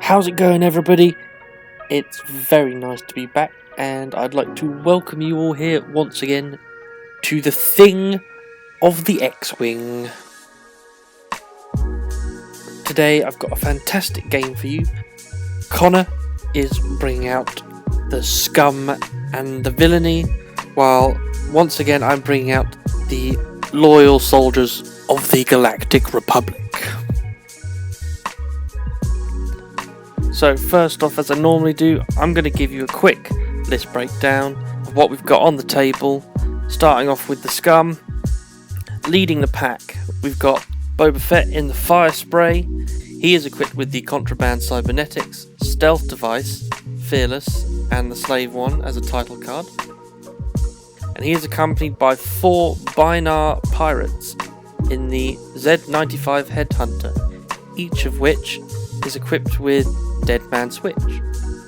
How's it going, everybody? It's very nice to be back, and I'd like to welcome you all here once again to the thing of the X-Wing. Today I've got a fantastic game for you. Connor is bringing out the scum and the villainy, while once again I'm bringing out the loyal soldiers of the Galactic Republic. So first off, as I normally do, I'm going to give you a quick list breakdown of what we've got on the table. Starting off with the scum. Leading the pack, we've got Boba Fett in the fire spray. He is equipped with the contraband cybernetics, stealth device, fearless, and the slave one as a title card. And he is accompanied by 4 Binar pirates in the Z95 Headhunter, each of which is equipped with Dead Man Switch,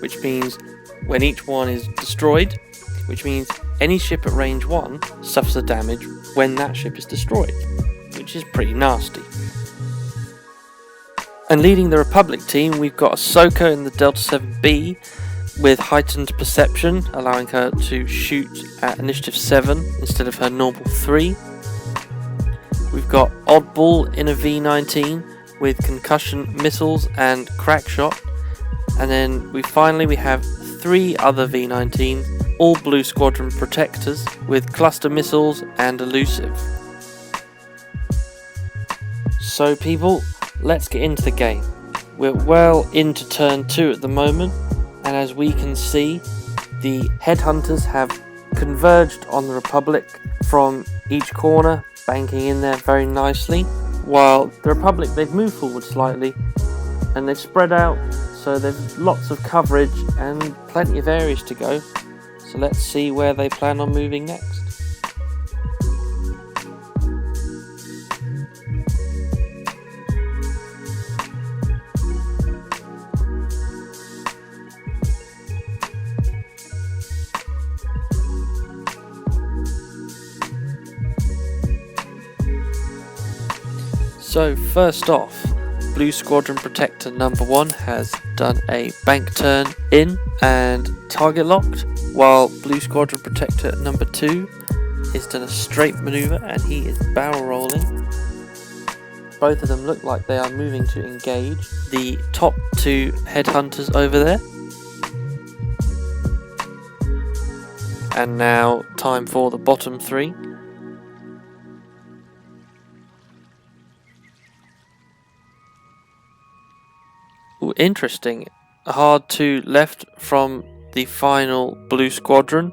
which means when each one is destroyed, which means any ship at range 1 suffers a damage when that ship is destroyed, which is pretty nasty. And leading the Republic team, we've got Ahsoka in the Delta 7B with heightened perception, allowing her to shoot at initiative 7 instead of her normal 3. We've got Oddball in a V19 with concussion missiles and crack shot. And then we have 3 other V19s, all Blue Squadron protectors with cluster missiles and elusive. So people, let's get into the game. We're well into turn 2 at the moment, and as we can see, the headhunters have converged on the Republic from each corner, banking in there very nicely, while the Republic, they've moved forward slightly and they've spread out, so there's lots of coverage and plenty of areas to go. So let's see where they plan on moving next. So first off, Blue Squadron Protector number 1 has done a bank turn in and target locked, while Blue Squadron Protector number 2 has done a straight maneuver and he is barrel rolling. Both of them look like they are moving to engage the top 2 headhunters over there. And now time for the bottom 3. Ooh, interesting. Hard 2 left from the final Blue Squadron.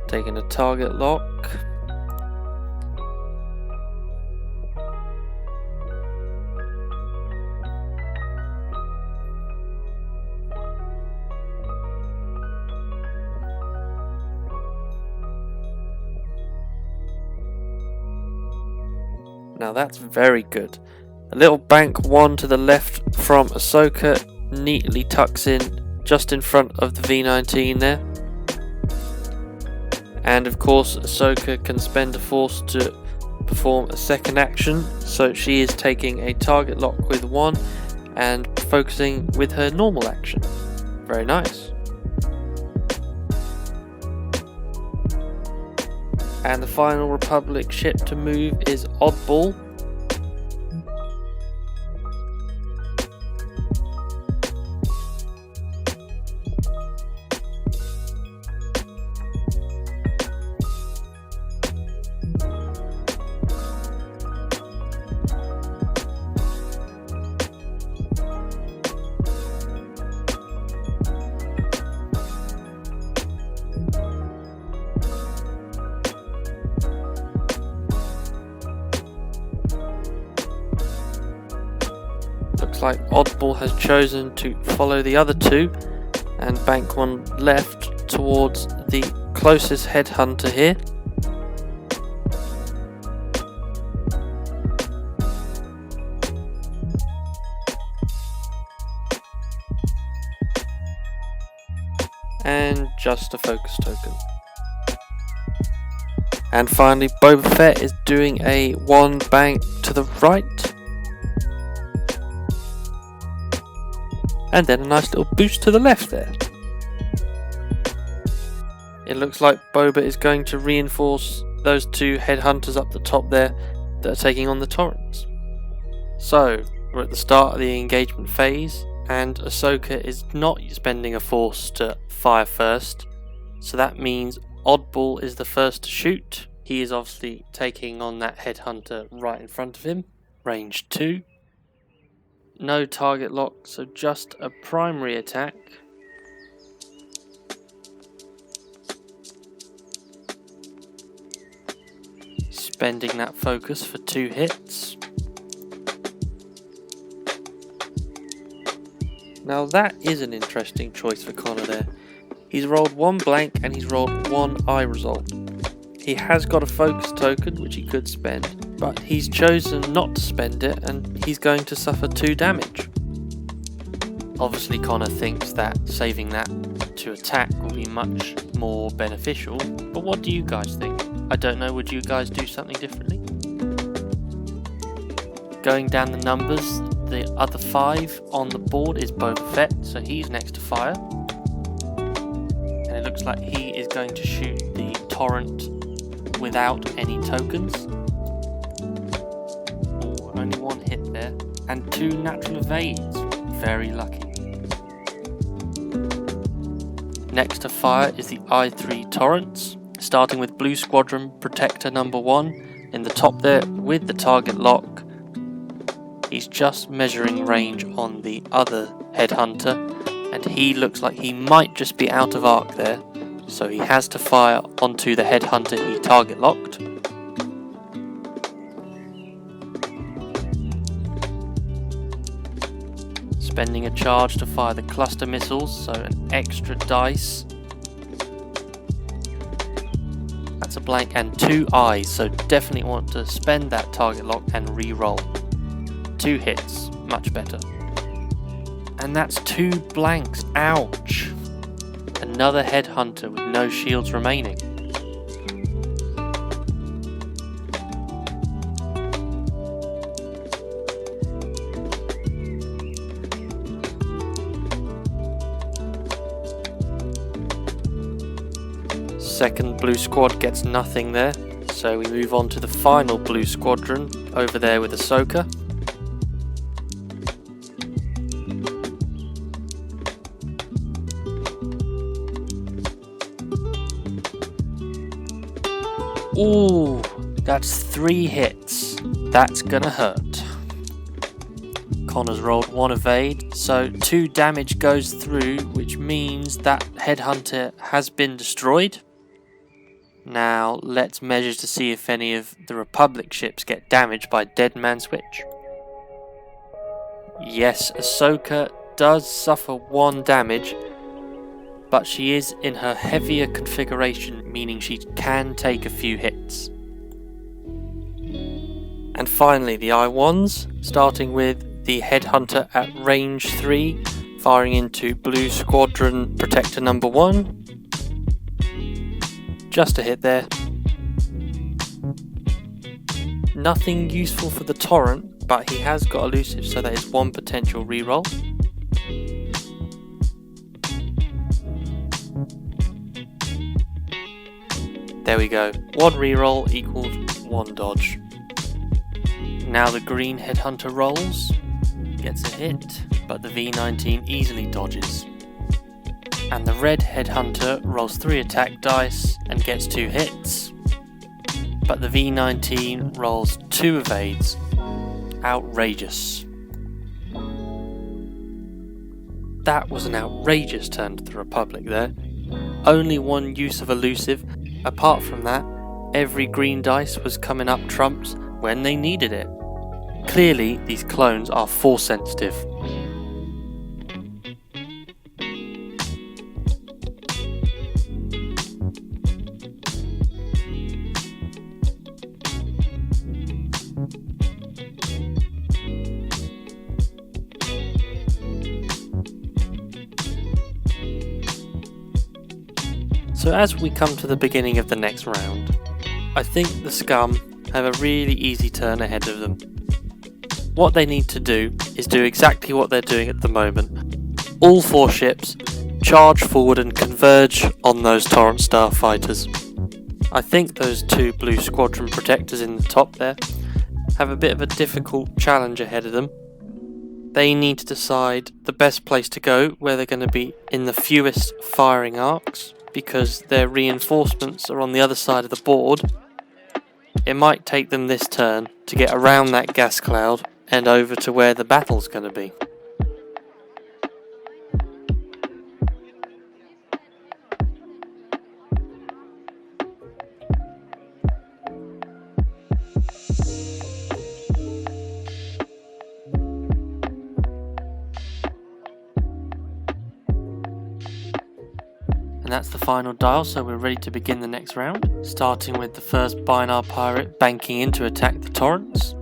Taking a target lock. Now that's very good. A little bank 1 to the left from Ahsoka neatly tucks in just in front of the V19 there. And of course Ahsoka can spend a force to perform a second action, so she is taking a target lock with 1 and focusing with her normal action. Very nice. And the final Republic ship to move is Oddball. Looks like Oddball has chosen to follow the other 2 and bank 1 left towards the closest headhunter here. And just a focus token. And finally, Boba Fett is doing a 1 bank to the right. And then a nice little boost to the left there. It looks like Boba is going to reinforce those two headhunters up the top there that are taking on the Torrents. So, we're at the start of the engagement phase, and Ahsoka is not spending a force to fire first, so that means Oddball is the first to shoot. He is obviously taking on that headhunter right in front of him, range 2. No target lock, so just a primary attack. Spending that focus for 2 hits. Now that is an interesting choice for Connor there. He's rolled 1 blank and he's rolled 1 eye result. He has got a focus token which he could spend, but he's chosen not to spend it and he's going to suffer 2 damage. Obviously Connor thinks that saving that to attack will be much more beneficial, but what do you guys think? I don't know, would you guys do something differently? Going down the numbers, the other 5 on the board is Boba Fett, so he's next to fire. And it looks like he is going to shoot the Torrent without any tokens. Ooh, only 1 hit there. And 2 natural evades. Very lucky. Next to fire is the I3 Torrents, starting with Blue Squadron Protector number 1 in the top there with the target lock. He's just measuring range on the other headhunter, and he looks like he might just be out of arc there, so he has to fire onto the headhunter he target locked. Spending a charge to fire the cluster missiles, so an extra dice. That's a blank and 2 eyes, so definitely want to spend that target lock and re-roll. 2 hits, much better. And that's 2 blanks, ouch! Another headhunter with no shields remaining. Second blue squad gets nothing there, so we move on to the final blue squadron over there with Ahsoka. Ooh, that's 3 hits. That's gonna hurt. Connor's rolled 1 evade, so 2 damage goes through, which means that headhunter has been destroyed. Now let's measure to see if any of the Republic ships get damaged by Dead Man Switch. Yes, Ahsoka does suffer 1 damage, but she is in her heavier configuration, meaning she can take a few hits. And finally the I1s, starting with the headhunter at range 3, firing into Blue Squadron Protector number 1. Just a hit there. Nothing useful for the Torrent, but he has got elusive, so that is 1 potential reroll. There we go. 1 reroll equals 1 dodge. Now the green headhunter rolls, gets a hit, but the V19 easily dodges. And the red headhunter rolls 3 attack dice and gets 2 hits, but the V19 rolls 2 evades. Outrageous. That was an outrageous turn to the Republic there. Only 1 use of elusive. Apart from that, every green dice was coming up trumps when they needed it. Clearly, these clones are force sensitive. So as we come to the beginning of the next round, I think the Scum have a really easy turn ahead of them. What they need to do is do exactly what they're doing at the moment. all 4 ships charge forward and converge on those Torrent starfighters. I think those 2 blue squadron protectors in the top there have a bit of a difficult challenge ahead of them. They need to decide the best place to go, where they're going to be in the fewest firing arcs, because their reinforcements are on the other side of the board. It might take them this turn to get around that gas cloud and over to where the battle's going to be. And that's the final dial, so we're ready to begin the next round, starting with the first Binar pirate banking in to attack the Torrents.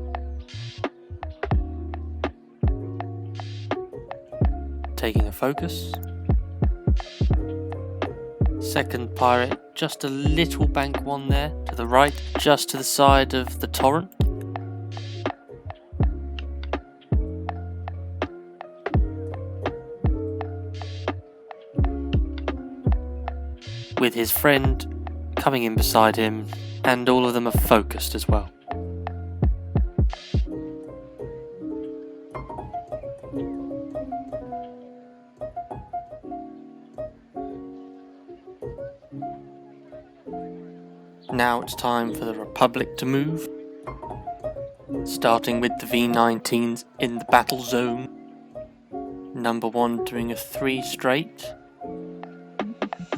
Taking a focus. Second pirate, just a little bank one there to the right, just to the side of the Torrent. With his friend coming in beside him, and all of them are focused as well. Now it's time for the Republic to move, starting with the V-19s in the battle zone. Number 1 doing a 3 straight.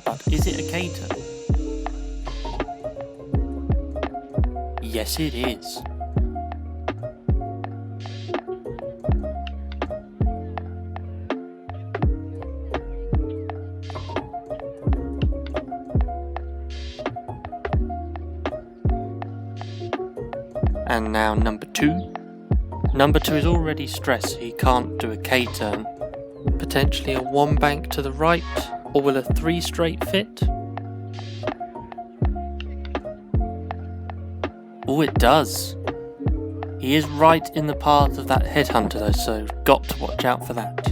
But is it a K-turn? Yes, it is. And now number 2. Number 2 is already stressed, so he can't do a K-turn. Potentially a 1 bank to the right. Or will a 3 straight fit? Oh, it does. He is right in the path of that headhunter though, so got to watch out for that.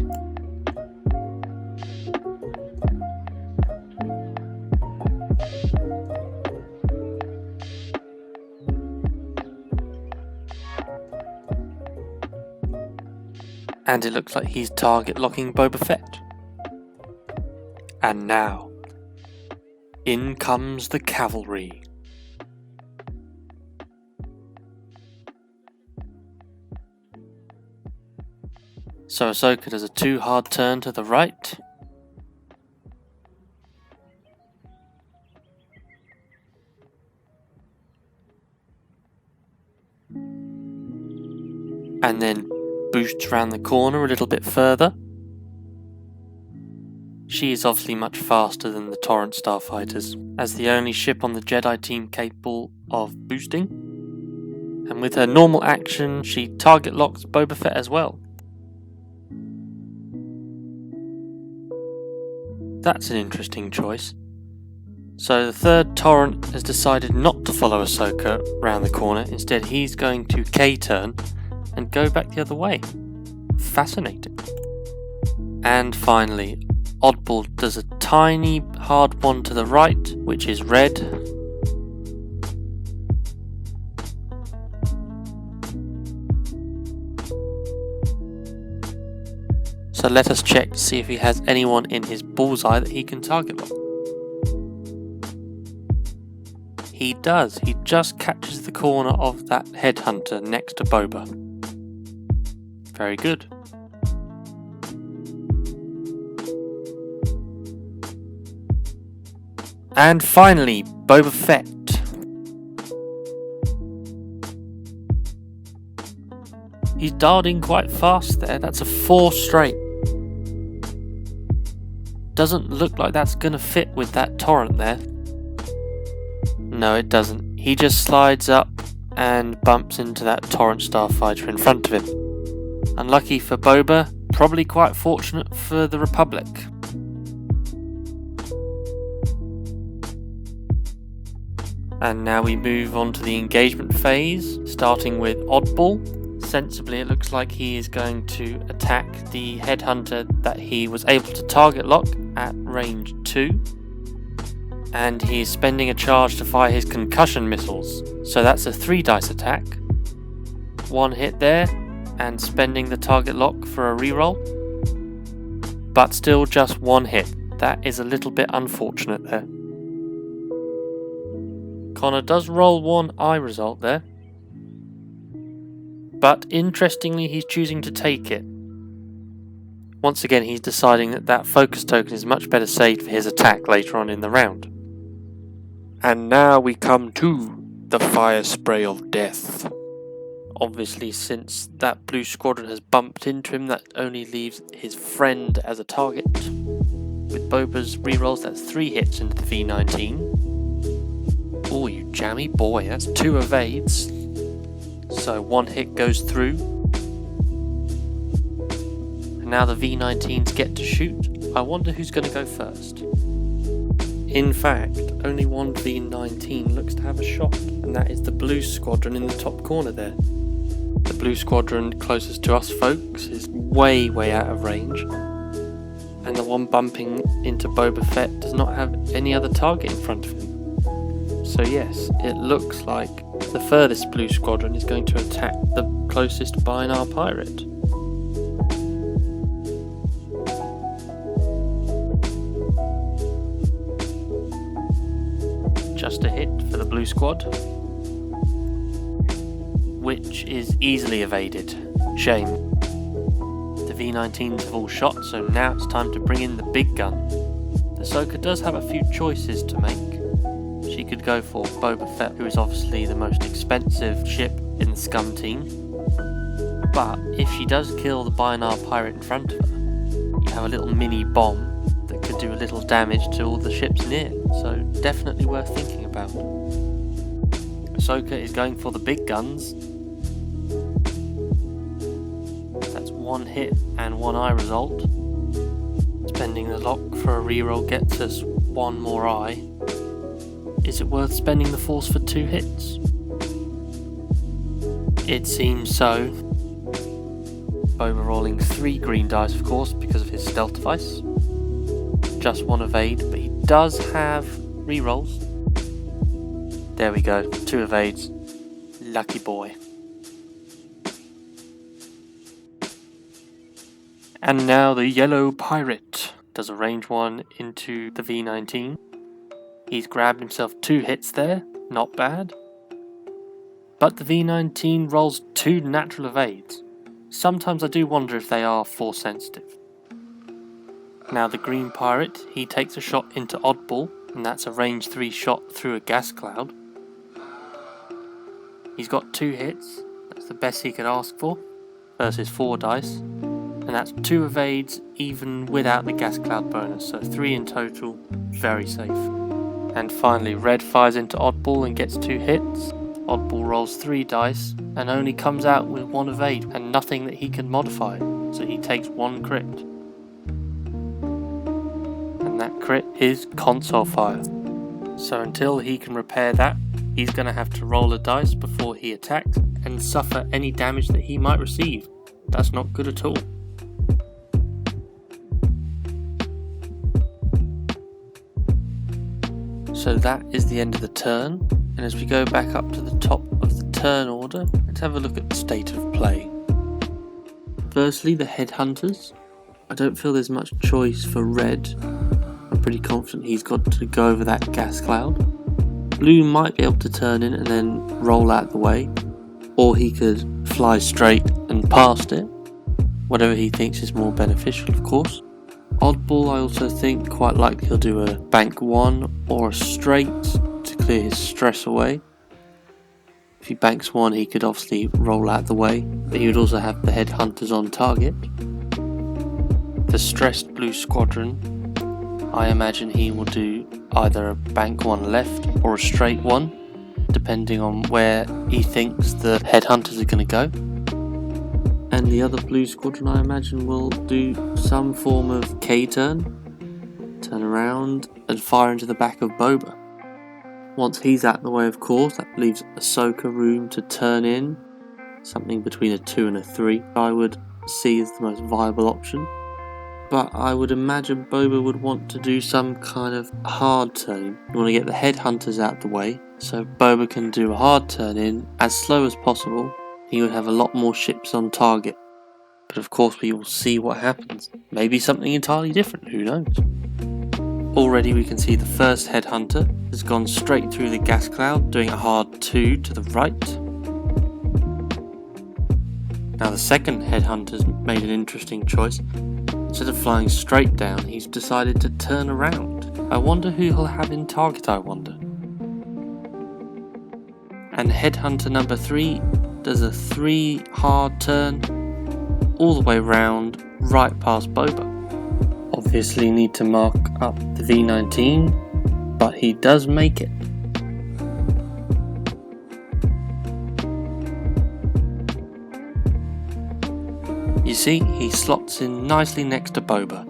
And it looks like he's target locking Boba Fett. And now, in comes the cavalry. So Ahsoka does a 2 hard turn to the right. And then boosts around the corner a little bit further. She is obviously much faster than the Torrent starfighters, as the only ship on the Jedi team capable of boosting. And with her normal action, she target locks Boba Fett as well. That's an interesting choice. So the third Torrent has decided not to follow Ahsoka round the corner, instead he's going to K-turn and go back the other way. Fascinating. And finally, Oddball does a tiny hard one to the right, which is red. So let us check to see if he has anyone in his bullseye that he can target lock. He does. He just catches the corner of that headhunter next to Boba. Very good. And finally, Boba Fett. He's dialed in quite fast there. That's a 4 straight. Doesn't look like that's going to fit with that Torrent there. No, it doesn't. He just slides up and bumps into that Torrent starfighter in front of him. Unlucky for Boba, probably quite fortunate for the Republic. And now we move on to the engagement phase, starting with Oddball. Sensibly, it looks like he is going to attack the headhunter that he was able to target lock at range 2. And he is spending a charge to fire his concussion missiles. So that's a 3 dice attack. 1 hit there, and spending the target lock for a reroll. But still just 1 hit. That is a little bit unfortunate there. Connor does roll 1 eye result there. But interestingly, he's choosing to take it. Once again, he's deciding that that focus token is much better saved for his attack later on in the round. And now we come to the fire spray of death. Obviously, since that blue squadron has bumped into him, that only leaves his friend as a target. With Boba's rerolls, that's 3 hits into the V19. Oh, you jammy boy, that's 2 evades. So 1 hit goes through. And now the V19s get to shoot. I wonder who's going to go first. In fact, only one V19 looks to have a shot, and that is the blue squadron in the top corner there. The blue squadron closest to us folks is way out of range, and the one bumping into Boba Fett does not have any other target in front of him. So yes, it looks like the furthest blue squadron is going to attack the closest Binar pirate. Just a hit for the blue squad, which is easily evaded. Shame. The V19s have all shot, so now it's time to bring in the big gun. The Ahsoka does have a few choices to make. She could go for Boba Fett, who is obviously the most expensive ship in the Scum team. But if she does kill the Binar pirate in front of her, you have a little mini bomb that could do a little damage to all the ships near. So definitely worth thinking about. Ahsoka is going for the big guns. That's 1 hit and 1 eye result. Spending the lock for a reroll gets us 1 more eye. Is it worth spending the force for 2 hits? It seems so. Boba rolling 3 green dice, of course, because of his stealth device. Just 1 evade, but he does have rerolls. There we go, 2 evades. Lucky boy. And now the yellow pirate does a range 1 into the V19. He's grabbed himself 2 hits there, not bad. But the V19 rolls 2 natural evades. Sometimes I do wonder if they are force sensitive. Now the green pirate, he takes a shot into Oddball, and that's a range 3 shot through a gas cloud. He's got 2 hits, that's the best he could ask for, versus 4 dice. And that's 2 evades even without the gas cloud bonus, so 3 in total, very safe. And finally, red fires into Oddball and gets 2 hits. Oddball rolls 3 dice and only comes out with 1 evade and nothing that he can modify, so he takes 1 crit. And that crit is console fire. So until he can repair that, he's going to have to roll a dice before he attacks and suffer any damage that he might receive. That's not good at all. So that is the end of the turn, and as we go back up to the top of the turn order, let's have a look at the state of play. Firstly, the headhunters. I don't feel there's much choice for red. I'm pretty confident he's got to go over that gas cloud. Blue might be able to turn in and then roll out the way, or he could fly straight and past it, whatever he thinks is more beneficial, of course. Oddball, I also think quite likely he'll do a bank 1 or a straight to clear his stress away. If he banks 1, he could obviously roll out the way, but he would also have the headhunters on target. The stressed blue squadron, I imagine he will do either a bank 1 left or a straight 1, depending on where he thinks the headhunters are going to go. And the other blue squadron, I imagine, will do some form of K-turn, turn around and fire into the back of Boba. Once he's out of the way, of course, that leaves Ahsoka room to turn in, something between a 2 and a 3 I would see as the most viable option. But I would imagine Boba would want to do some kind of hard turn. You want to get the headhunters out the way, so Boba can do a hard turn in as slow as possible. He would have a lot more ships on target. But of course we will see what happens. Maybe something entirely different, who knows? Already we can see the first headhunter has gone straight through the gas cloud, doing a hard 2 to the right. Now the second headhunter's made an interesting choice. Instead of flying straight down, he's decided to turn around. I wonder who he'll have in target, I wonder. And headhunter number 3 does a 3 hard turn all the way round, right past Boba. Obviously need to mark up the V19, but he does make it. You see, he slots in nicely next to Boba.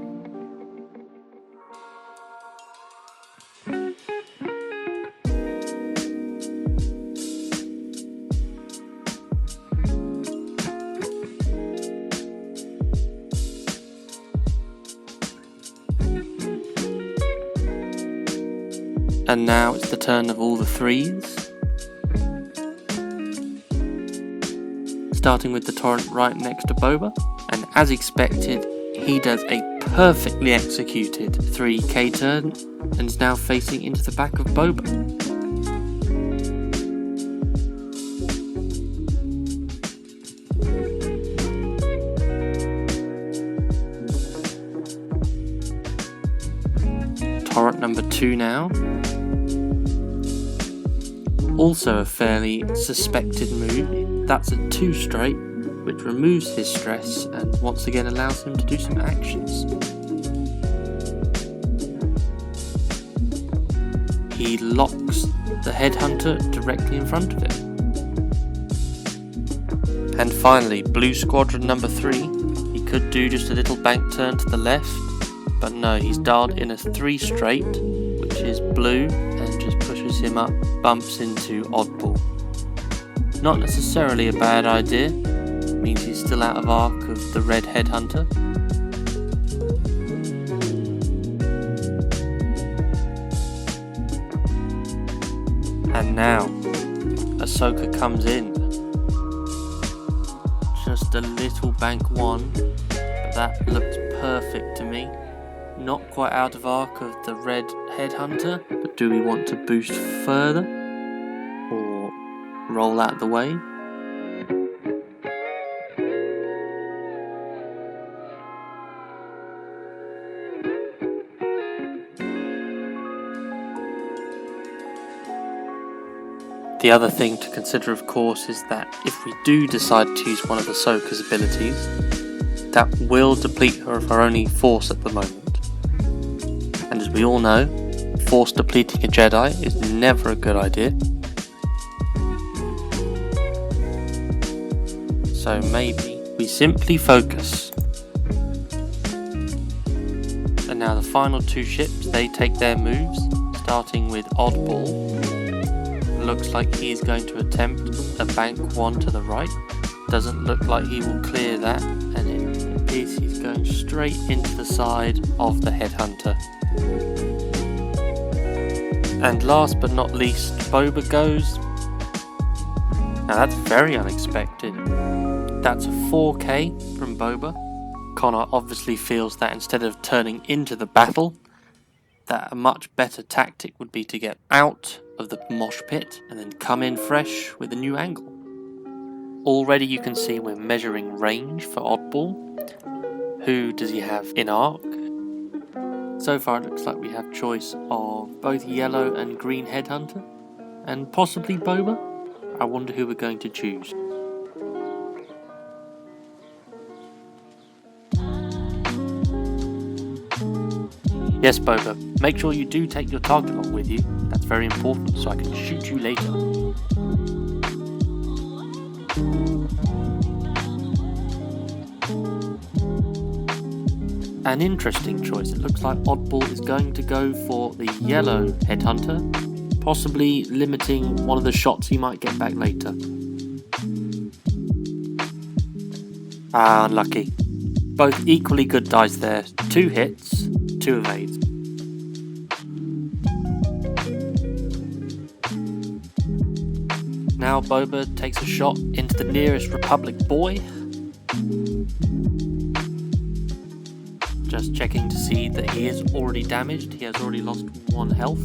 And now it's the turn of all the 3s. Starting with the torrent right next to Boba, and as expected, he does a perfectly executed 3K turn and is now facing into the back of Boba. Torrent number 2 now. Also a fairly suspected move. That's a 2 straight, which removes his stress and once again allows him to do some actions. He locks the headhunter directly in front of him. And finally, blue squadron number 3. He could do just a little bank turn to the left, but no, he's dialed in a 3 straight, which is blue, and just pushes him up, bumps into oddball. Not necessarily a bad idea, means he's still out of arc of the red headhunter. And now, Ahsoka comes in. Just a little bank 1, but that looks perfect to me. Not quite out of arc of the red headhunter, but do we want to boost further? Or roll out the way? The other thing to consider, of course, is that if we do decide to use one of Ahsoka's abilities, that will deplete her of her only force at the moment. And as we all know, force depleting a Jedi is never a good idea. So maybe we simply focus. And now the final 2 ships, they take their moves, starting with Oddball. Looks like he is going to attempt a bank 1 to the right. Doesn't look like he will clear that, and it appears he's going straight into the side of the headhunter. And last but not least, Boba goes. Now that's very unexpected. That's a 4K from Boba. Connor obviously feels that instead of turning into the battle, that a much better tactic would be to get out of the mosh pit and then come in fresh with a new angle. Already you can see we're measuring range for Oddball. Who does he have in arc? So far it looks like we have choice of both yellow and green headhunter, and possibly Boba. I wonder who we're going to choose. Yes, Boba, make sure you do take your target lock with you. That's very important, so I can shoot you later. An interesting choice. It looks like Oddball is going to go for the yellow headhunter, possibly limiting one of the shots he might get back later. Ah, unlucky. Both equally good dice there. 2 hits, 2 evades. Now Boba takes a shot into the nearest Republic boy. Just checking to see that he is already damaged. He has already lost 1 health.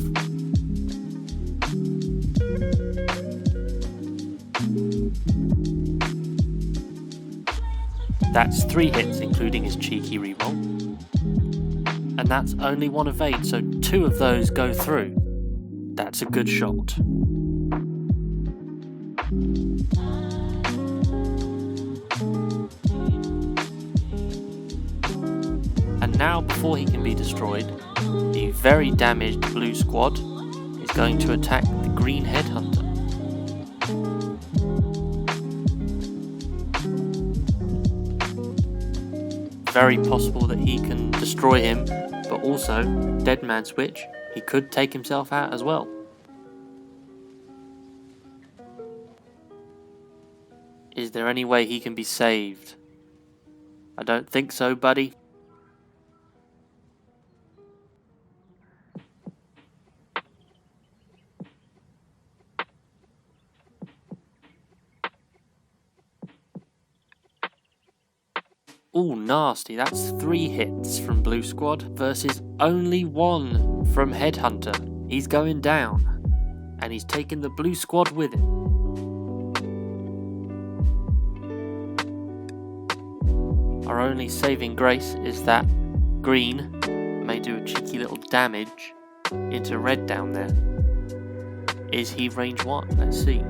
That's 3 hits, including his cheeky reroll. And that's only 1 evade, so 2 of those go through. That's a good shot. And now, before he can be destroyed, the very damaged blue squad is going to attack the green headhunter. Very possible that he can destroy him, but also, dead man switch, he could take himself out as well. Is there any way he can be saved? I don't think so, buddy. Ooh, nasty. That's 3 hits from Blue Squad versus only 1 from Headhunter. He's going down, and he's taking the Blue Squad with him. Our only saving grace is that green may do a cheeky little damage into red down there. Is he range 1? Let's see.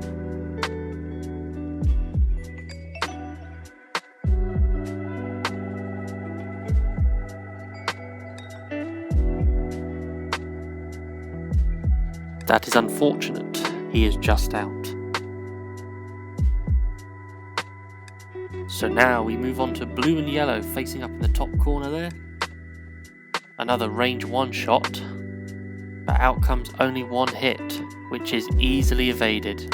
That is unfortunate. He is just out. So now we move on to blue and yellow facing up in the top corner there. Another range 1 shot, but out comes only 1 hit, which is easily evaded.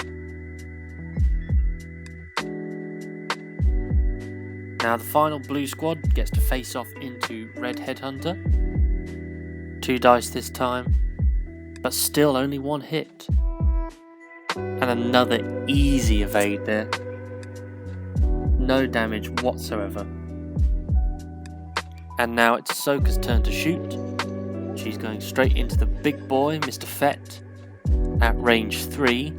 Now the final blue squad gets to face off into red headhunter. 2 dice this time, but still only 1 hit. And another easy evade there. No damage whatsoever. And now it's Ahsoka's turn to shoot. She's going straight into the big boy, Mr. Fett, at range 3.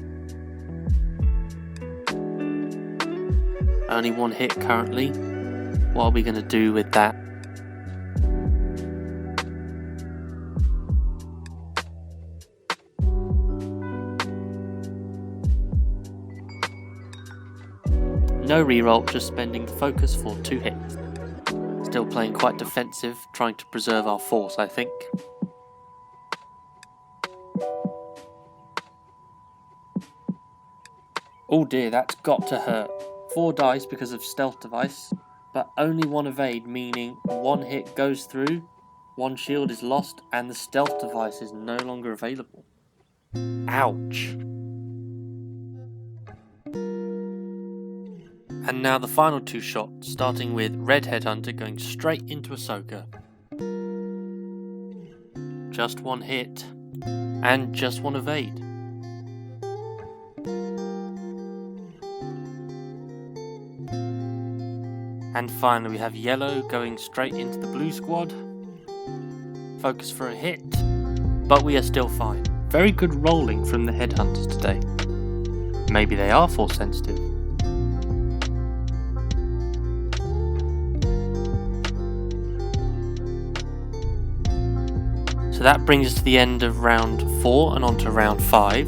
Only 1 hit currently. What are we going to do with that? No reroll, just spending focus for 2 hits. Still playing quite defensive, trying to preserve our force, I think. Oh dear, that's got to hurt. 4 dice because of stealth device, but only 1 evade, meaning 1 hit goes through, 1 shield is lost, and the stealth device is no longer available. Ouch. And now the final 2 shots, starting with red headhunter going straight into Ahsoka. Just 1 hit, and just 1 evade. And finally we have yellow going straight into the blue squad. Focus for a hit, but we are still fine. Very good rolling from the headhunters today. Maybe they are force sensitive. So that brings us to the end of round 4 and on to round 5.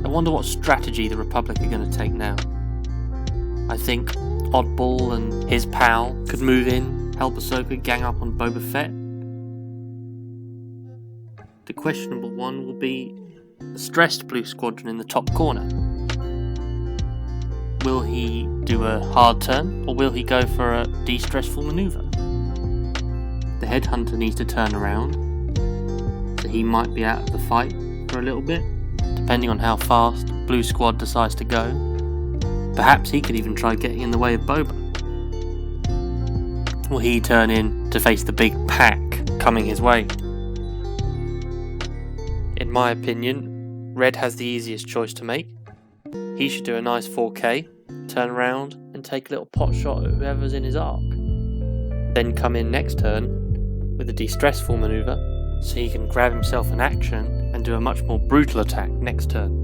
I wonder what strategy the Republic are going to take now. I think Oddball and his pal could move in, help Ahsoka gang up on Boba Fett. The questionable one will be the stressed blue squadron in the top corner. Will he do a hard turn, or will he go for a de-stressful maneuver? The headhunter needs to turn around, so he might be out of the fight for a little bit, depending on how fast Blue Squad decides to go. Perhaps he could even try getting in the way of Boba. will he turn in to face the big pack coming his way? In my opinion, Red has the easiest choice to make. He should do a nice 4K, turn around and take a little pot shot at whoever's in his arc. Then come in next turn with a de-stressful manoeuvre so he can grab himself an action and do a much more brutal attack next turn.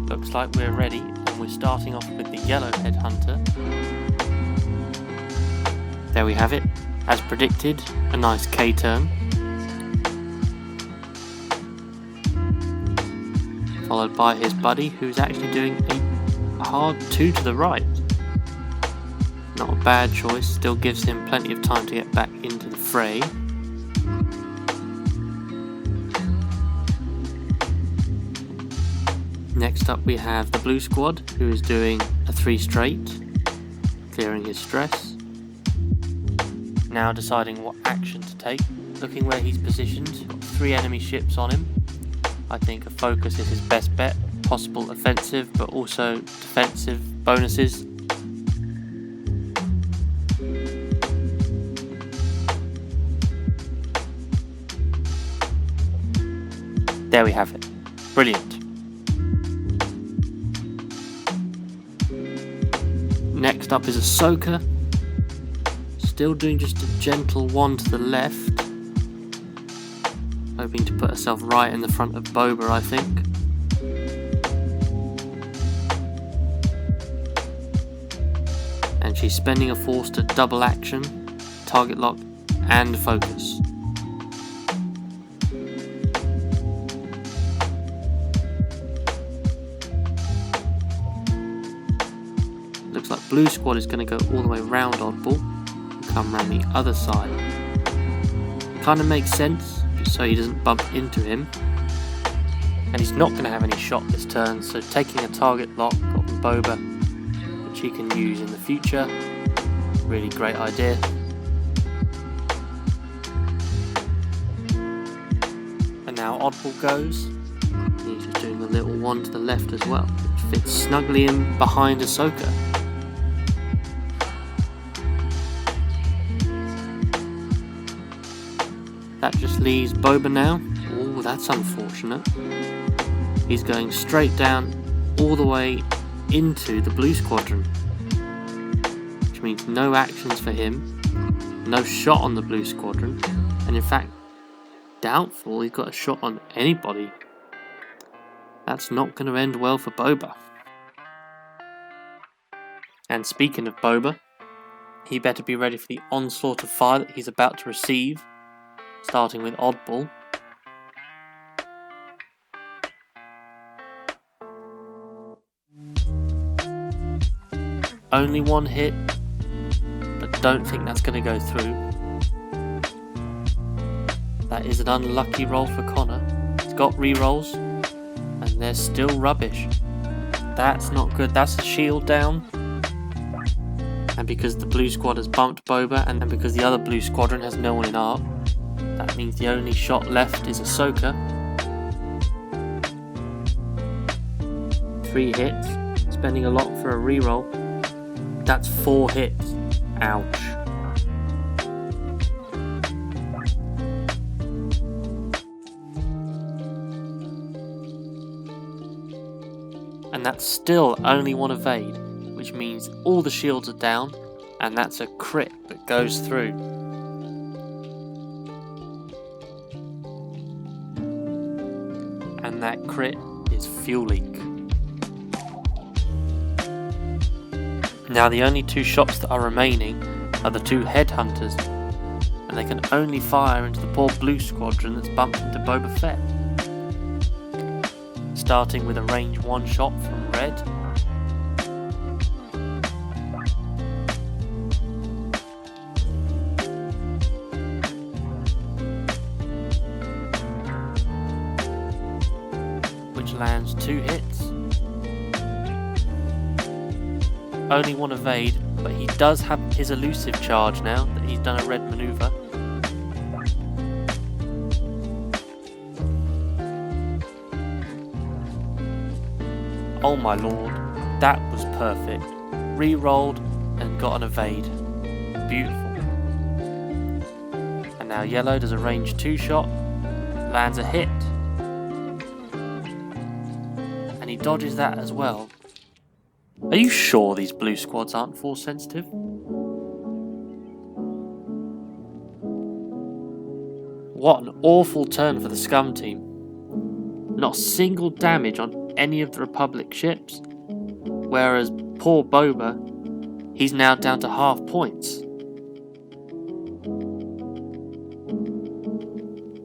Looks like we're ready, and we're starting off with the yellow headhunter. There we have it, as predicted, a nice K turn. Followed by his buddy, who's actually doing a hard 2 to the right. Not a bad choice, still gives him plenty of time to get back into the fray. Next up we have the blue squad, who is doing a 3 straight, clearing his stress. Now deciding what action to take, looking where he's positioned, got 3 enemy ships on him. I think a focus is his best bet, possible offensive but also defensive bonuses. There we have it, brilliant. Next up is Ahsoka, still doing just a gentle 1 to the left, hoping to put herself right in the front of Boba, I think. And she's spending a force to double action, target lock and focus. Looks like blue squad is going to go all the way round Oddball and come around the other side. Kind of makes sense, just so he doesn't bump into him. And he's not going to have any shot this turn, so taking a target lock on Boba, which he can use in the future. Really great idea. And now Oddball goes. He's just doing a little 1 to the left as well, which fits snugly in behind Ahsoka. That just leaves Boba now. Oh, that's unfortunate. He's going straight down all the way into the blue squadron, which means no actions for him, no shot on the blue squadron, and in fact, doubtful he's got a shot on anybody. That's not going to end well for Boba. And speaking of Boba, he better be ready for the onslaught of fire that he's about to receive. Starting with Oddball. Only 1 hit, but don't think that's going to go through. That is an unlucky roll for Connor. He's got rerolls, and they're still rubbish. That's not good, that's a shield down. And because the blue squad has bumped Boba, and because the other blue squadron has no one in arc, that means the only shot left is Ahsoka. 3 hits, spending a lock for a reroll. That's 4 hits. Ouch. And that's still only 1 evade, which means all the shields are down, and that's a crit that goes through. And that crit is Fuel Leak. Now the only 2 shots that are remaining are the 2 headhunters, and they can only fire into the poor blue squadron that's bumped into Boba Fett. Starting with a range 1 shot from red. Which lands 2 hits. Only 1 evade, but he does have his elusive charge now that he's done a red maneuver. Oh my lord, that was perfect. Re-rolled and got an evade. Beautiful. And now yellow does a range 2 shot, lands a hit. And he dodges that as well. Are you sure these blue squads aren't force sensitive? What an awful turn for the Scum team. Not a single damage on any of the Republic ships. Whereas poor Boba, he's now down to half points.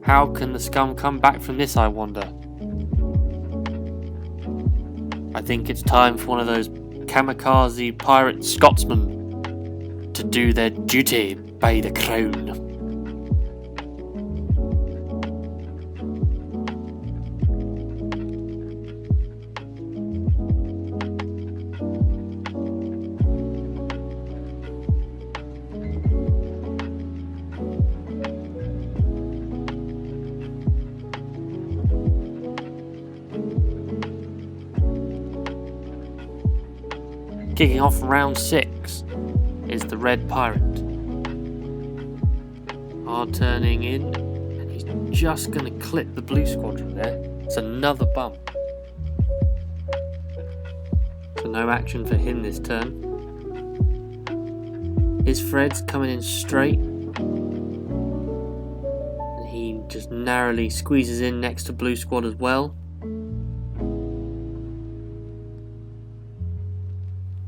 How can the Scum come back from this, I wonder? I think it's time for one of those McKamikaze pirate Scotsmen to do their duty by the crown. Kicking off round 6 is the red pirate. Hard turning in, and he's just going to clip the blue squadron there. It's another bump. So no action for him this turn. His Fred's coming in straight, and he just narrowly squeezes in next to blue squad as well.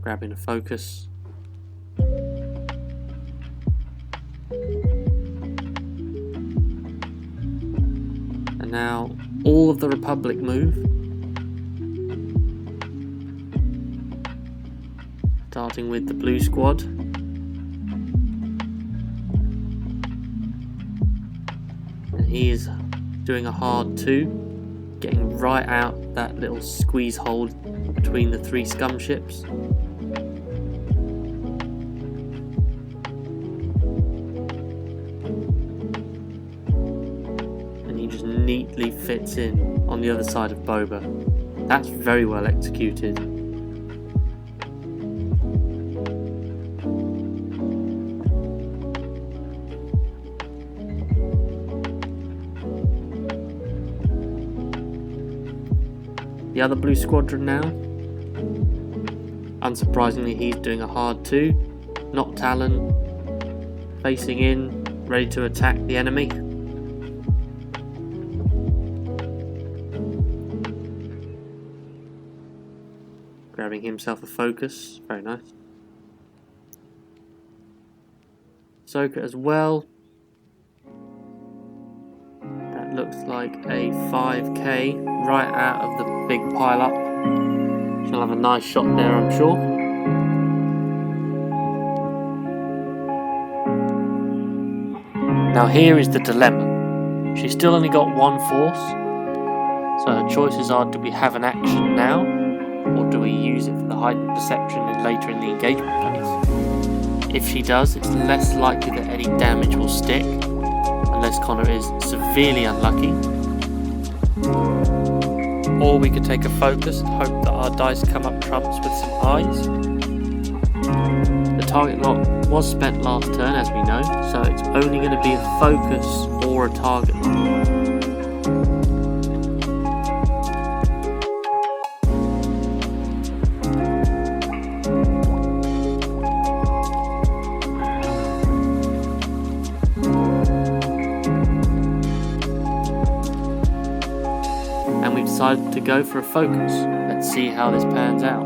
Grabbing a focus. And now all of the Republic move. Starting with the blue squad. And he is doing a hard 2, getting right out that little squeeze hold between the 3 Scum ships. Neatly fits in on the other side of Boba. That's very well executed. The other blue squadron now. Unsurprisingly, he's doing a hard 2. Not Talon. Facing in, ready to attack the enemy. Grabbing himself a focus, very nice. Ahsoka as well. That looks like a 5k right out of the big pile up. She'll have a nice shot there, I'm sure. Now here is the dilemma. She's still only got 1 force, so her choices are: do we have an action now, or do we use it for the heightened perception and later in the engagement phase? If she does, it's less likely that any damage will stick, unless Connor is severely unlucky. Or we could take a focus and hope that our dice come up trumps with some eyes. The target lock was spent last turn, as we know, so it's only going to be a focus or a target lock. Decided to go for a focus. Let's see how this pans out.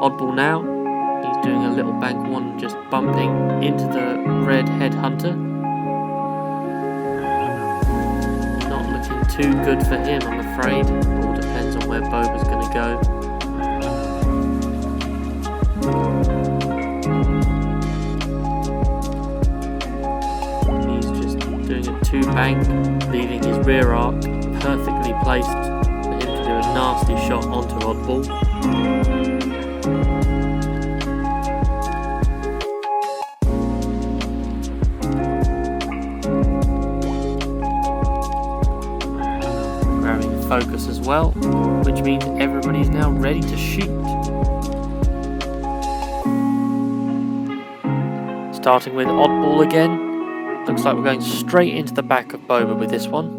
Oddball now. He's doing a little bank 1, just bumping into the red headhunter. too good for him, I'm afraid. It all depends on where Boba's going to go. He's just doing a 2-bank, leaving his rear arc perfectly placed for him to do a nasty shot onto oddball. Grabbing focus as well, which means everybody's now ready to shoot. Starting with oddball again. Looks like we're going straight into the back of Boba with this one.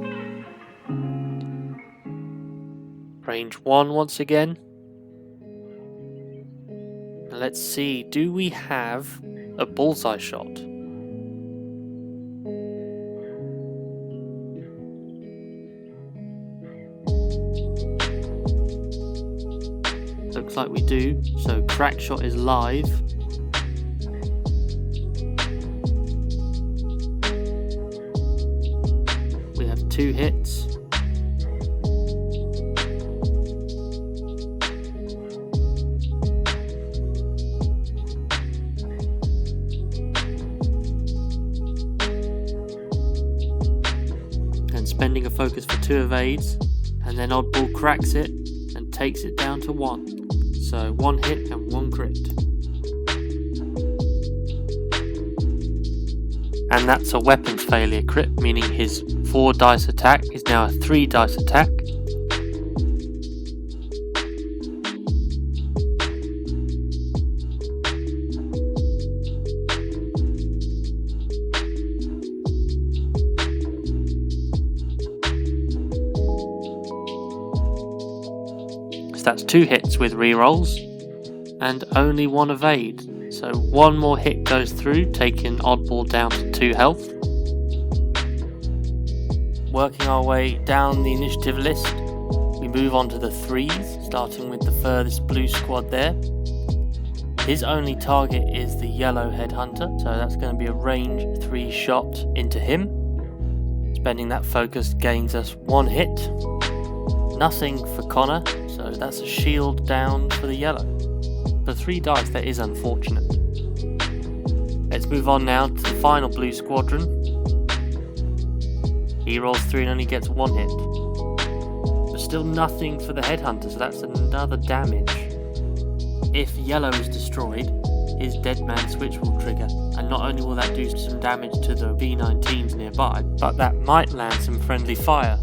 Range 1 once again. And let's see, do we have a bullseye shot? Looks like we do, so crack shot is live. We have 2 hits. And spending a focus for 2 evades, and then oddball cracks it and takes it down to 1. So 1 hit and 1 crit. And that's a weapons failure crit, meaning his 4 dice attack is now a 3 dice attack. So that's 2 hits with rerolls and only 1 evade. So 1 more hit goes through, taking oddball down to 2 health. Working our way down the initiative list, we move on to the 3s, starting with the furthest blue squad there. His only target is the yellow headhunter, so that's going to be a range 3 shot into him. Spending that focus gains us 1 hit. Nothing for Connor, so that's a shield down for the yellow. For 3 dice, that is unfortunate. Let's move on now to the final blue squadron. He rolls 3 and only gets 1 hit. But still nothing for the headhunter, so that's another damage. If yellow is destroyed, his dead man switch will trigger, and not only will that do some damage to the B-19s nearby, but that might land some friendly fire.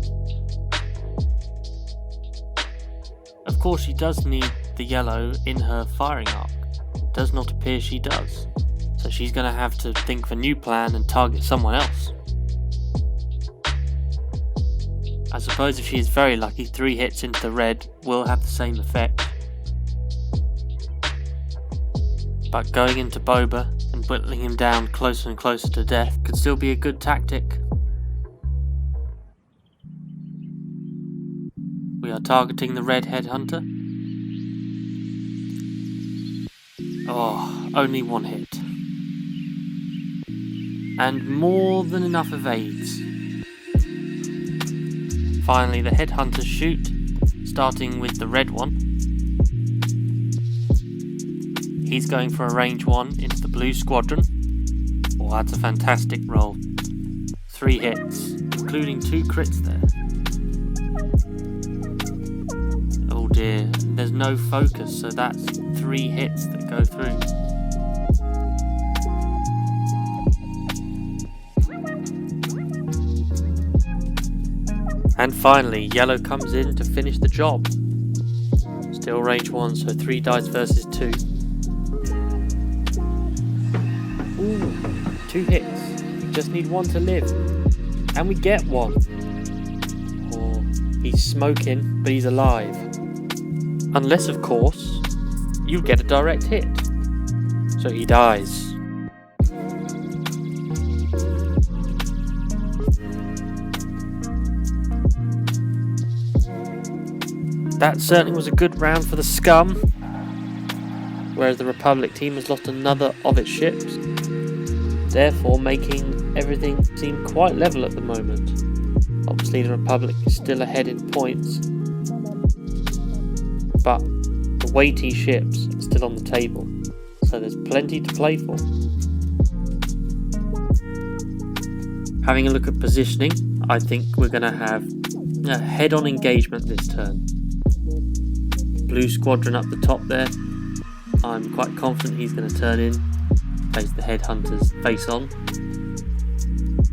Of course, she does need the yellow in her firing arc. It does not appear she does. So she's going to have to think of a new plan and target someone else. I suppose if she is very lucky, 3 hits into the red will have the same effect. But going into Boba and whittling him down closer and closer to death could still be a good tactic. We are targeting the red headhunter. Oh, only 1 hit. And more than enough evades. Finally, the headhunters shoot, starting with the red one. He's going for a range 1 into the blue squadron. Oh, that's a fantastic roll. 3 hits, including 2 crits there. Oh dear, there's no focus, so that's 3 hits that go through. And finally, yellow comes in to finish the job. Still range 1, so 3 dice versus 2. Ooh, 2 hits. We just need 1 to live. And we get 1. Oh, he's smoking, but he's alive. Unless, of course, you get a direct hit. So he dies. That certainly was a good round for the Scum, whereas the Republic team has lost another of its ships, therefore making everything seem quite level at the moment. Obviously the Republic is still ahead in points, but the weighty ships are still on the table, so there's plenty to play for. Having a look at positioning, I think we're going to have a head-on engagement this turn. Blue squadron up the top there. I'm quite confident he's going to turn in, face the headhunters face on.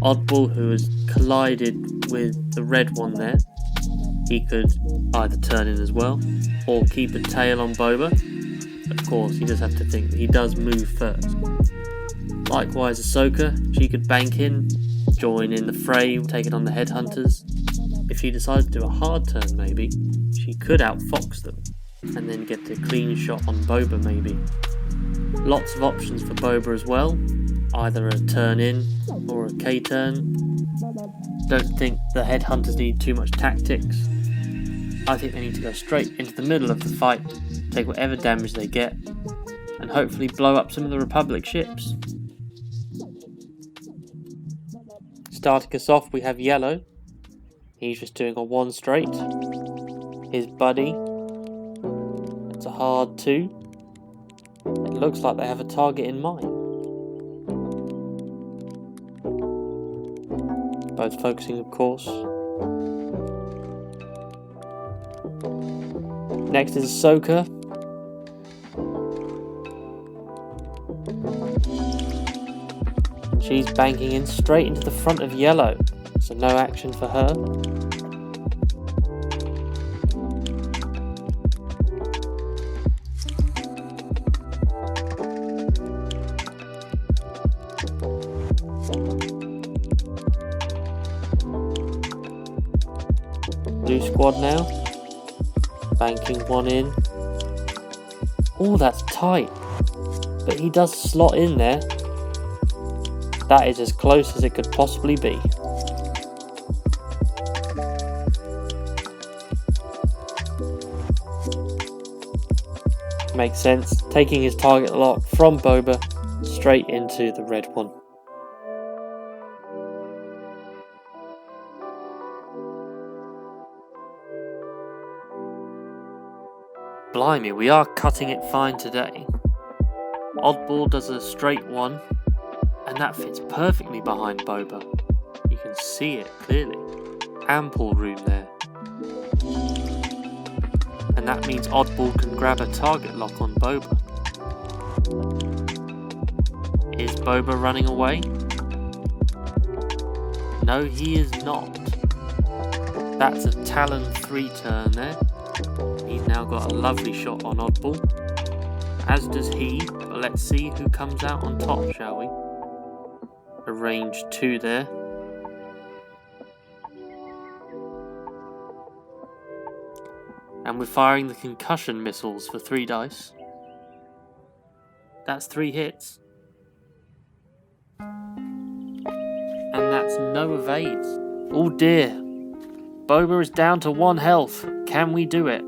Oddball, who has collided with the red one there, he could either turn in as well or keep a tail on Boba. Of course, he does have to think that he does move first. Likewise, Ahsoka, she could bank in, join in the fray, take it on the headhunters. If she decides to do a hard turn maybe, she could outfox them and then get a clean shot on Boba maybe. Lots of options for Boba as well, either a turn in or a K-turn. Don't think the headhunters need too much tactics. I think they need to go straight into the middle of the fight, take whatever damage they get, and hopefully blow up some of the Republic ships. Starting us off, we have Yellow. He's just doing a 1 straight. His buddy, it's a hard 2. It looks like they have a target in mind. Both focusing, of course. Next is Ahsoka. She's banking in straight into the front of Yellow, so no action for her. Blue squad now, banking 1 in. Oh, that's tight, but he does slot in there. That is as close as it could possibly be. Makes sense, taking his target lock from Boba straight into the red one. Blimey, we are cutting it fine today. Oddball does a straight 1, and that fits perfectly behind Boba. You can see it clearly. Ample room there. And that means Oddball can grab a target lock on Boba. Is Boba running away? No, he is not. That's a Talon 3 turn there. He's now got a lovely shot on Oddball. As does he, but let's see who comes out on top, shall we? A range 2 there. And we're firing the concussion missiles for 3 dice. That's 3 hits. And that's no evades. Oh dear. Boba is down to 1 health. Can we do it?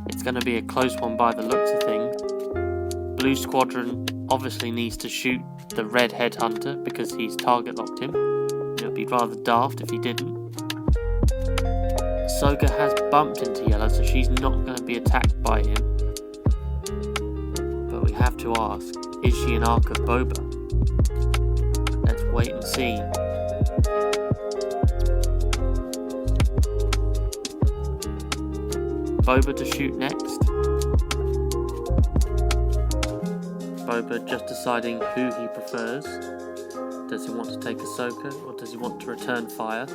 It's going to be a close one by the looks of things. Blue squadron obviously needs to shoot the red headhunter because he's target locked him. It would be rather daft if he didn't. Ahsoka has bumped into Yellow, so she's not going to be attacked by him. But we have to ask, is she an Ark of Boba? Let's wait and see. Boba to shoot next. Boba just deciding who he prefers. Does he want to take Ahsoka or does he want to return fire?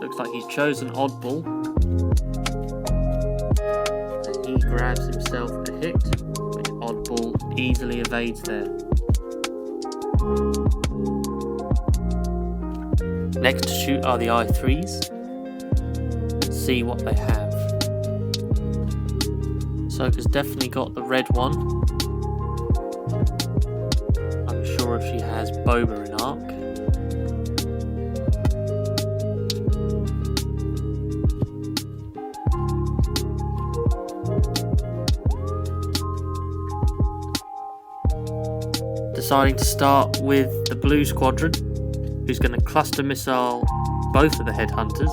Looks like he's chosen Oddball. And he grabs himself a hit, which Oddball easily evades there. Next to shoot are the I3s. See what they have. Ahsoka's definitely got the red one. I'm sure if she has Boba in Arc. deciding to start with the blue squadron, who's going to cluster missile both of the headhunters.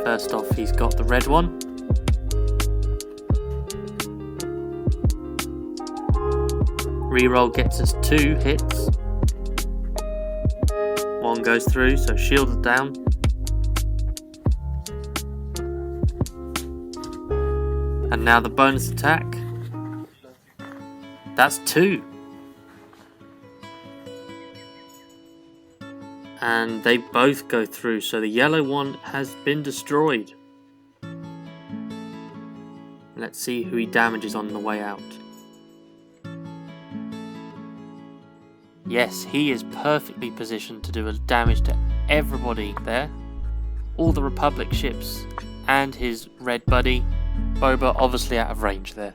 First off, he's got the red one. Reroll gets us 2 hits. One goes through, so shielded down. And now the bonus attack. That's 2. And they both go through, so the yellow one has been destroyed. Let's see who he damages on the way out. Yes, he is perfectly positioned to do damage to everybody there. All the Republic ships and his red buddy. Boba obviously out of range there.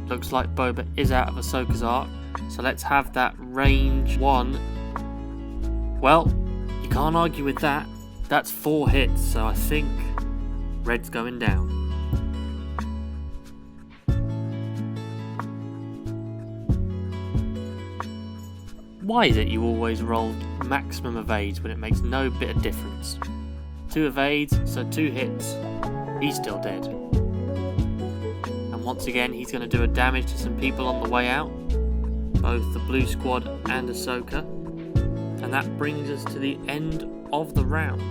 Looks like Boba is out of Ahsoka's arc, so let's have that range 1. Well, you can't argue with that. That's 4 hits, so I think red's going down. Why is it you always roll maximum evades when it makes no bit of difference? 2 evades, so 2 hits. He's still dead. And once again, he's going to do a damage to some people on the way out. Both the blue squad and Ahsoka. And that brings us to the end of the round.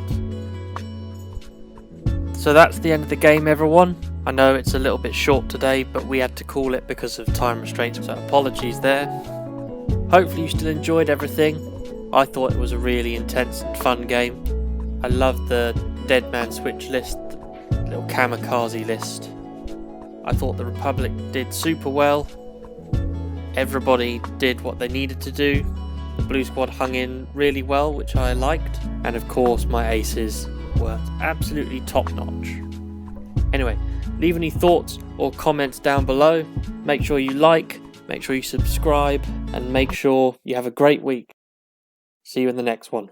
So that's the end of the game, everyone. I know it's a little bit short today, but we had to call it because of time restraints, so apologies there. Hopefully you still enjoyed everything. I thought it was a really intense and fun game. I loved the Dead Man Switch list, the little McKamikaze list. I thought the Republic did super well. Everybody did what they needed to do. The blue squad hung in really well, which I liked. And of course my aces were absolutely top notch. Anyway, leave any thoughts or comments down below. Make sure you like, make sure you subscribe, and make sure you have a great week. See you in the next one.